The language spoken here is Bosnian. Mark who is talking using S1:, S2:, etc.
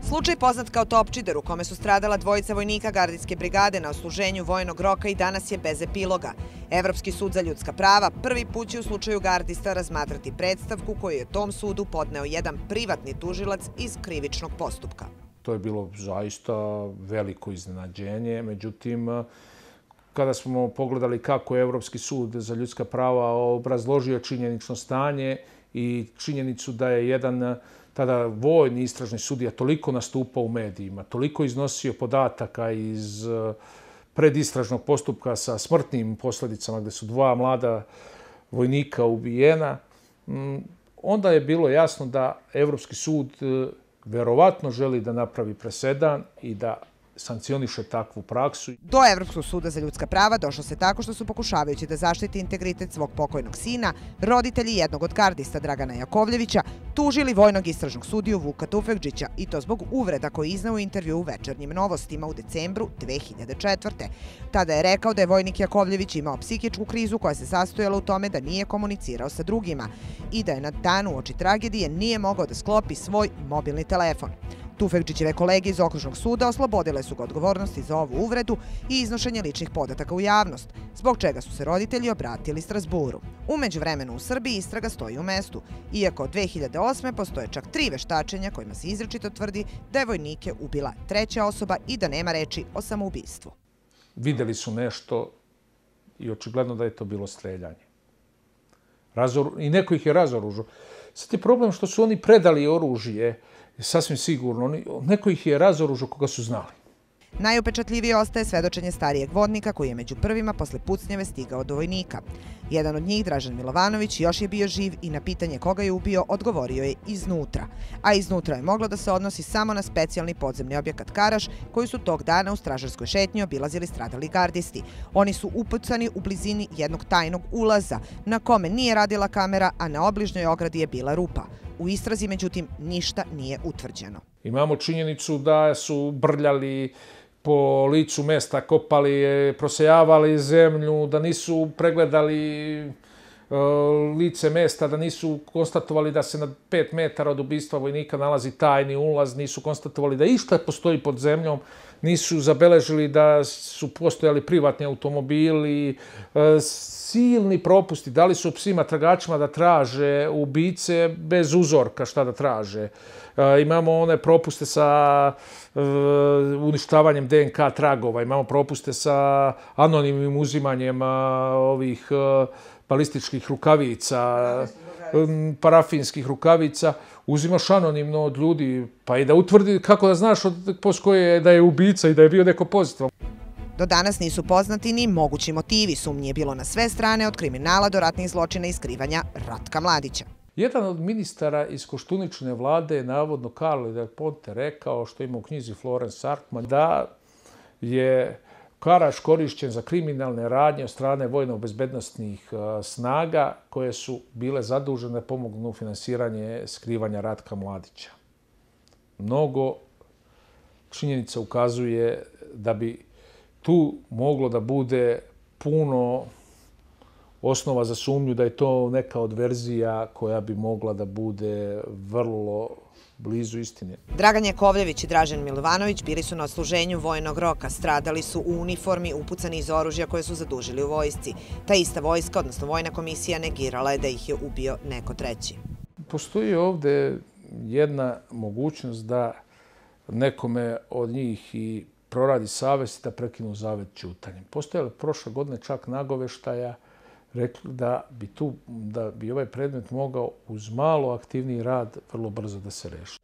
S1: Slučaj poznat kao Topčider, u kome su stradala dvojica vojnika gardijske brigade na odsluženju vojnog roka, i danas je bez epiloga. Evropski sud za ljudska prava prvi put će u slučaju gardista razmatrati predstavku koju je tom sudu podneo jedan privatni tužilac iz krivičnog postupka.
S2: To je bilo zaista veliko iznenađenje. Međutim, kada smo pogledali kako je Evropski sud za ljudska prava obrazložio činjenično stanje i činjenicu da je jedan tada vojni istražni sudija toliko nastupao u medijima, toliko iznosio podataka iz predistražnog postupka sa smrtnim posljedicama gdje su dva mlada vojnika ubijena, onda je bilo jasno da Evropski sud verovatno želi da napravi presedan i da sankcioniše takvu praksu.
S1: Do Evropskog suda za ljudska prava došlo se tako što su, pokušavajući da zaštiti integritet svog pokojnog sina, roditelji jednog od gardista Dragana Jakovljevića tužili vojnog istražnog sudiju Vuka Tufekđića, i to zbog uvreda koje je izneo u intervju u Večernjim novostima u decembru 2004. Tada je rekao da je vojnik Jakovljević imao psihičku krizu koja se sastojala u tome da nije komunicirao sa drugima i da je na danu uoči tragedije nije mogao da sklopi svoj mobilni telefon. Tufekđićeve kolege iz Okružnog suda oslobodile su ga odgovornosti za ovu uvredu i iznošenje ličnih podataka u javnost, zbog čega su se roditelji obratili Strazburu. U međuvremenu u Srbiji istraga stoji u mestu, iako od 2008. postoje čak 3 veštačenja kojima se izričito tvrdi da je vojnike ubila treća osoba i da nema reči o samoubistvu.
S2: Videli su nešto i očigledno da je to bilo streljanje. I neko ih je razoružao. Sad je problem što su oni predali oružje, sasvim sigurno. Neko ih je razoružao koga su znali.
S1: Najupečatljivije ostaje svedočenje starijeg vodnika koji je među prvima posle pucnjave stigao do vojnika. Jedan od njih, Dražen Milovanović, još je bio živ i na pitanje koga je ubio odgovorio je iznutra. A iznutra je moglo da se odnosi samo na specijalni podzemni objekat Karaš koji su tog dana u stražarskoj šetnji obilazili stradali gardisti. Oni su upucani u blizini jednog tajnog ulaza na kome nije radila kamera, a na obližnjoj ogradi je bila rupa. U istrazi, međutim, ništa nije utvrđeno.
S2: Imamo činjenicu da su brljali po licu mesta, kopali, prosejavali zemlju, da nisu pregledali lice mesta, da nisu konstatovali da se na 5 metara od ubistva vojnika nalazi tajni ulaz, nisu konstatovali da išta postoji pod zemljom, nisu zabeležili da su postojali privatni automobili, silni propusti. Dali su psima tragačima da traže ubice bez uzorka šta da traže. Imamo one propuste sa uništavanjem DNK tragova, imamo propuste sa anonimnim uzimanjem ovih balističkih rukavica, parafinskih rukavica. Uzimaš anonimno od ljudi, pa i da utvrdi kako da znaš post koje da je ubica i da je bio neko pozitivan.
S1: Do danas nisu poznati ni mogući motivi. Sumnji je bilo na sve strane, od kriminala do ratnih zločina i skrivanja Ratka Mladića.
S2: Jedan od ministara iz Koštuničine vlade je navodno Carlo Del Ponte rekao, što ima u knjizi Florence Arkman, da je Karaš korišćen za kriminalne radnje od strane vojno-bezbednosnih snaga koje su bile zadužene da pomognu finansiranje skrivanja Ratka Mladića. Mnogo činjenica ukazuje da bi tu moglo da bude puno osnova za sumnju da je to neka od verzija koja bi mogla da bude vrlo blizu istine.
S1: Dragan Jakovljević i Dražen Milovanović bili su na odsluženju vojnog roka. Stradali su u uniformi, upucani iz oružja koje su zadužili u vojsci. Ta ista vojska, odnosno vojna komisija, negirala je da ih je ubio neko treći.
S2: Postoji ovde jedna mogućnost da nekome od njih i proradi savest da prekinu zavet ćutanjem. Postojalo prošle godine čak nagoveštaja rekli da bi ovaj predmet mogao uz malo aktivniji rad vrlo brzo da se reši.